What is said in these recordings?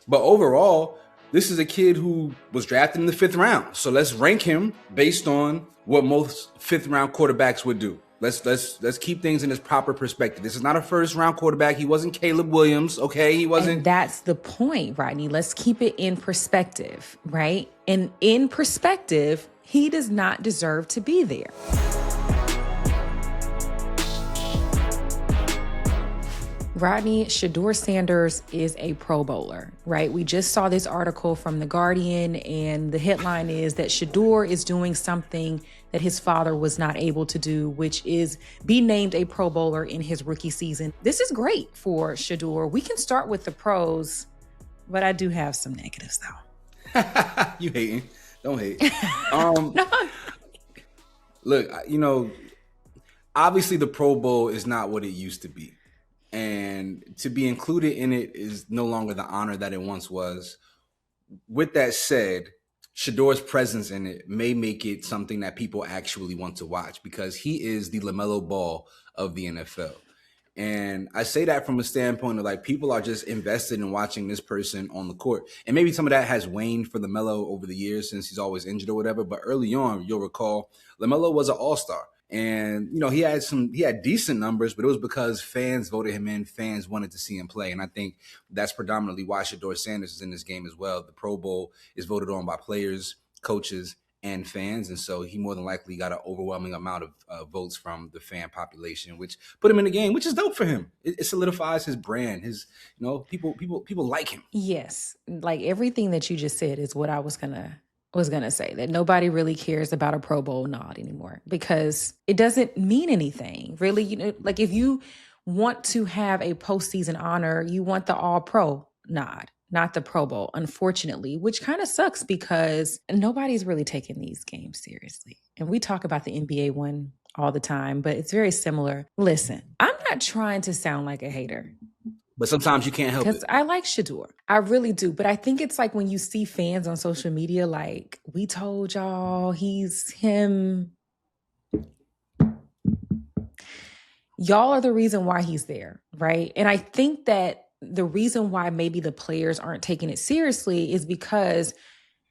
But overall, this is a kid who was drafted in the 5th round. So let's rank him based on what most 5th round quarterbacks would do. Let's keep things in its proper perspective. This is not a 1st round quarterback. He wasn't Caleb Williams, okay? He wasn't. And that's the point, Rodney. Let's keep it in perspective, right? And in perspective, he does not deserve to be there. Rodney, Shedeur Sanders is a Pro Bowler, right? We just saw this article from The Guardian, and the headline is that Shedeur is doing something that his father was not able to do, which is be named a Pro Bowler in his rookie season. This is great for Shedeur. We can start with the pros, but I do have some negatives, though. You hating. Don't hate. No. Look, obviously the Pro Bowl is not what it used to be. And to be included in it is no longer the honor that it once was. With that said, Shedeur's presence in it may make it something that people actually want to watch because he is the LaMelo Ball of the NFL. And I say that from a standpoint of like people are just invested in watching this person on the court. And maybe some of that has waned for LaMelo over the years since he's always injured or whatever. But early on, you'll recall, LaMelo was an all-star. And, he had decent numbers, but it was because fans voted him in. Fans wanted to see him play. And I think that's predominantly why Shedeur Sanders is in this game as well. The Pro Bowl is voted on by players, coaches, and fans. And so he more than likely got an overwhelming amount of votes from the fan population, which put him in the game, which is dope for him. It solidifies his brand. People like him. Yes. Like everything that you just said is what I was gonna say, that nobody really cares about a Pro Bowl nod anymore because it doesn't mean anything really. Like if you want to have a postseason honor, you want the All-Pro nod, not the Pro Bowl, unfortunately, which kind of sucks because nobody's really taking these games seriously. And we talk about the NBA one all the time, but it's very similar. Listen, I'm not trying to sound like a hater. But sometimes you can't help it. Because I like Shedeur. I really do. But I think it's like when you see fans on social media, like, we told y'all he's him. Y'all are the reason why he's there, right? And I think that the reason why maybe the players aren't taking it seriously is because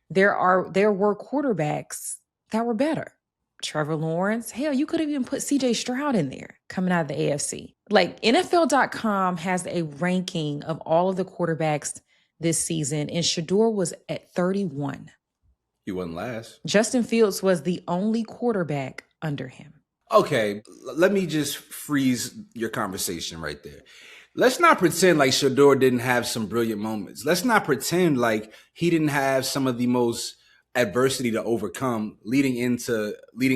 there were quarterbacks that were better. Trevor Lawrence. Hell, you could have even put CJ Stroud in there coming out of the AFC. Like NFL.com has a ranking of all of the quarterbacks this season, and Shedeur was at 31. He wasn't last. Justin Fields was the only quarterback under him. Okay, let me just freeze your conversation right there. Let's not pretend like Shedeur didn't have some brilliant moments. Let's not pretend like he didn't have some of the most adversity to overcome leading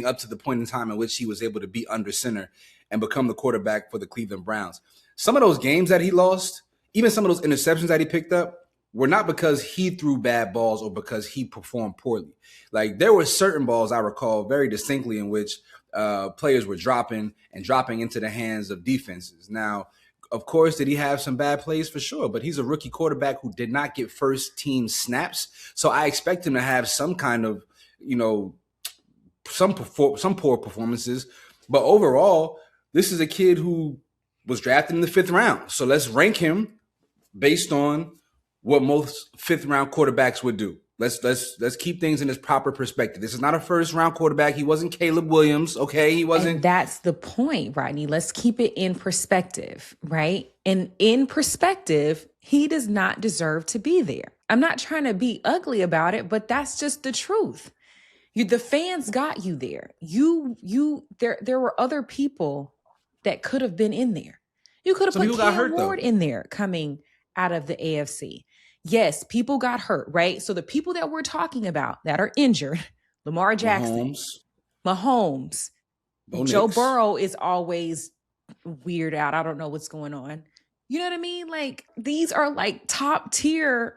up to the point in time in which he was able to be under center and become the quarterback for the Cleveland Browns. Some of those games that he lost, even some of those interceptions that he picked up, were not because he threw bad balls or because he performed poorly. Like there were certain balls I recall very distinctly in which players were dropping into the hands of defenses. Now, of course, did he have some bad plays? For sure, but he's a rookie quarterback who did not get first team snaps. So I expect him to have some kind of, some poor performances. But overall, this is a kid who was drafted in the 5th round. So let's rank him based on what most 5th round quarterbacks would do. Let's keep things in its proper perspective. This is not a 1st round quarterback. He wasn't Caleb Williams, okay? He wasn't. And that's the point, Rodney. Let's keep it in perspective, right? And in perspective, he does not deserve to be there. I'm not trying to be ugly about it, but that's just the truth. The fans got you there. There were other people that could have been in there. You could have put Cam Ward in there coming out of the AFC. Yes, people got hurt, right? So the people that we're talking about that are injured, Lamar Jackson, Mahomes, Joe Burrow is always weird out. I don't know what's going on. You know what I mean? Like these are like top tier,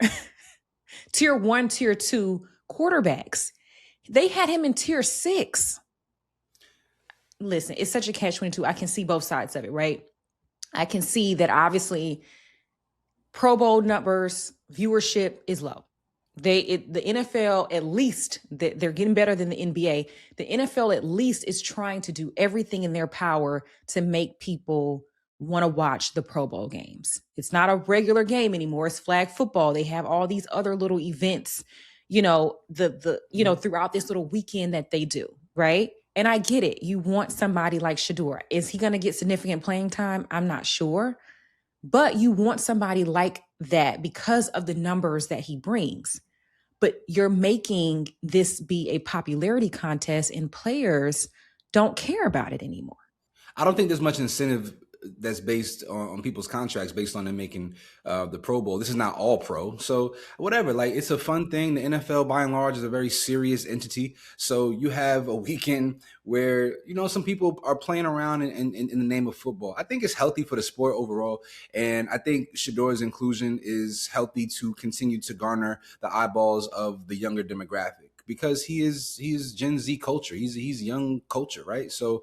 tier 1, tier 2 quarterbacks. They had him in tier 6. Listen, it's such a catch-22. I can see both sides of it, right? I can see that obviously Pro Bowl numbers, viewership is low. The NFL, at least, they're getting better than the NBA. The NFL, at least, is trying to do everything in their power to make people want to watch the Pro Bowl games. It's not a regular game anymore. It's flag football. They have all these other little events, throughout this little weekend that they do, right? And I get it. You want somebody like Shedeur. Is he going to get significant playing time? I'm not sure. But you want somebody like that because of the numbers that he brings. But you're making this be a popularity contest and players don't care about it anymore. I don't think there's much incentive that's based on people's contracts based on them making the Pro Bowl. This is not all pro. So whatever, like it's a fun thing. The NFL by and large is a very serious entity. So you have a weekend where, some people are playing around in the name of football. I think it's healthy for the sport overall. And I think Shedeur's inclusion is healthy to continue to garner the eyeballs of the younger demographic because he's Gen Z culture. He's young culture, right? So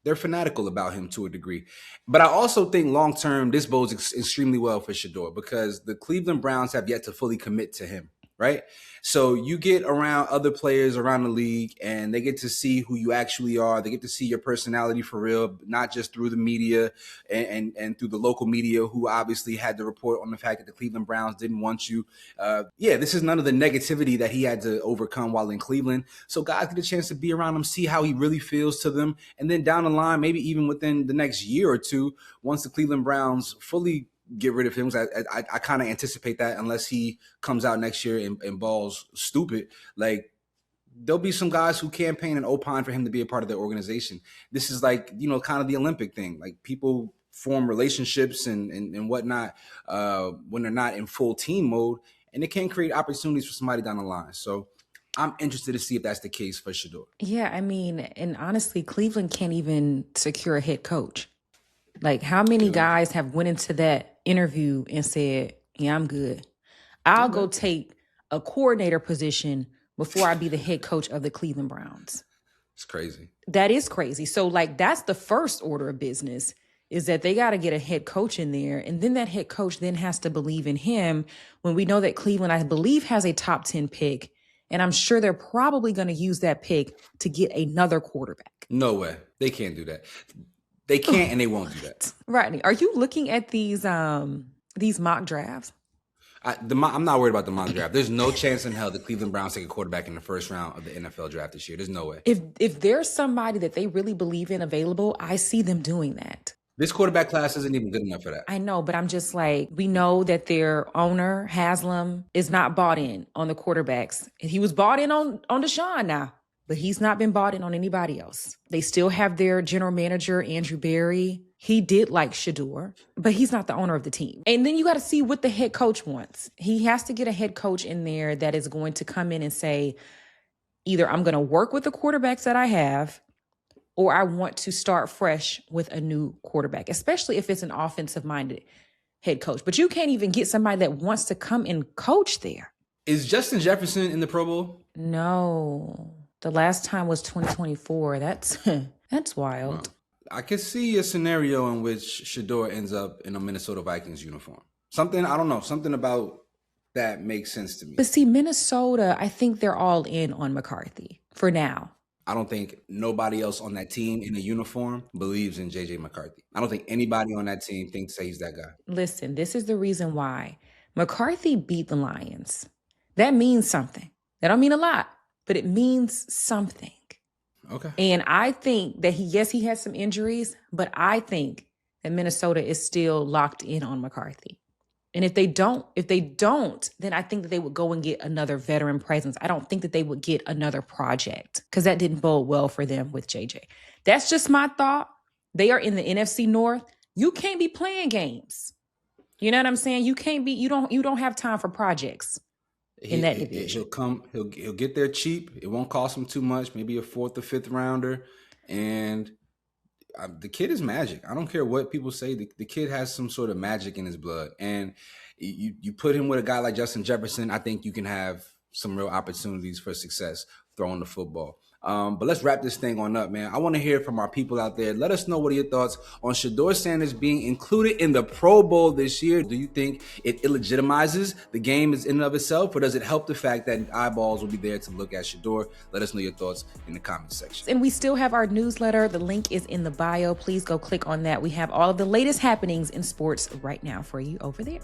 they're fanatical about him to a degree. But I also think long-term, this bodes extremely well for Shedeur because the Cleveland Browns have yet to fully commit to him, right? So you get around other players around the league and they get to see who you actually are. They get to see your personality for real, not just through the media and through the local media who obviously had to report on the fact that the Cleveland Browns didn't want you. This is none of the negativity that he had to overcome while in Cleveland. So guys get a chance to be around him, see how he really feels to them. And then down the line, maybe even within the next year or two, once the Cleveland Browns fully get rid of him. I kind of anticipate that unless he comes out next year and balls stupid. Like there'll be some guys who campaign and opine for him to be a part of their organization. This is like, kind of the Olympic thing. Like people form relationships and whatnot when they're not in full team mode, and it can create opportunities for somebody down the line. So I'm interested to see if that's the case for Shedeur. Yeah, I mean, and honestly, Cleveland can't even secure a head coach. Like how many guys have went into that interview and said, yeah, I'm good. I'll go take a coordinator position before I be the head coach of the Cleveland Browns. It's crazy. That is crazy. So like that's the first order of business is that they got to get a head coach in there. And then that head coach then has to believe in him when we know that Cleveland, I believe, has a top 10 pick. And I'm sure they're probably going to use that pick to get another quarterback. No way. They can't do that. They can't and they won't do that. Rodney, are you looking at these mock drafts? I'm not worried about the mock draft. There's no chance in hell the Cleveland Browns take a quarterback in the first round of the NFL draft this year. There's no way. If there's somebody that they really believe in available, I see them doing that. This quarterback class isn't even good enough for that. I know, but I'm just like, we know that their owner, Haslam, is not bought in on the quarterbacks. He was bought in on Deshaun now, but he's not been bought in on anybody else. They still have their general manager, Andrew Berry. He did like Shedeur, but he's not the owner of the team. And then you got to see what the head coach wants. He has to get a head coach in there that is going to come in and say, either I'm going to work with the quarterbacks that I have, or I want to start fresh with a new quarterback, especially if it's an offensive-minded head coach. But you can't even get somebody that wants to come and coach there. Is Justin Jefferson in the Pro Bowl? No. The last time was 2024. That's wild. Wow. I could see a scenario in which Shedeur ends up in a Minnesota Vikings uniform. Something about that makes sense to me. But see, Minnesota, I think they're all in on McCarthy for now. I don't think nobody else on that team in a uniform believes in J.J. McCarthy. I don't think anybody on that team thinks he's that guy. Listen, this is the reason why. McCarthy beat the Lions. That means something. That don't mean a lot, but it means something. Okay. And I think that he had some injuries, but I think that Minnesota is still locked in on McCarthy. And if they don't, then I think that they would go and get another veteran presence. I don't think that they would get another project because that didn't bode well for them with JJ. That's just my thought. They are in the NFC North. You can't be playing games. You know what I'm saying? You can't be, you don't have time for projects in that division. He'll get there cheap. It won't cost him too much, maybe a 4th or 5th rounder. And the kid is magic. I don't care what people say. The kid has some sort of magic in his blood. And you put him with a guy like Justin Jefferson, I think you can have some real opportunities for success throwing the football. But let's wrap this thing on up, man. I want to hear from our people out there. Let us know what are your thoughts on Shedeur Sanders being included in the Pro Bowl this year. Do you think it illegitimizes the game in and of itself, or does it help the fact that eyeballs will be there to look at Shedeur? Let us know your thoughts in the comments section. And we still have our newsletter. The link is in the bio. Please go click on that. We have all of the latest happenings in sports right now for you over there.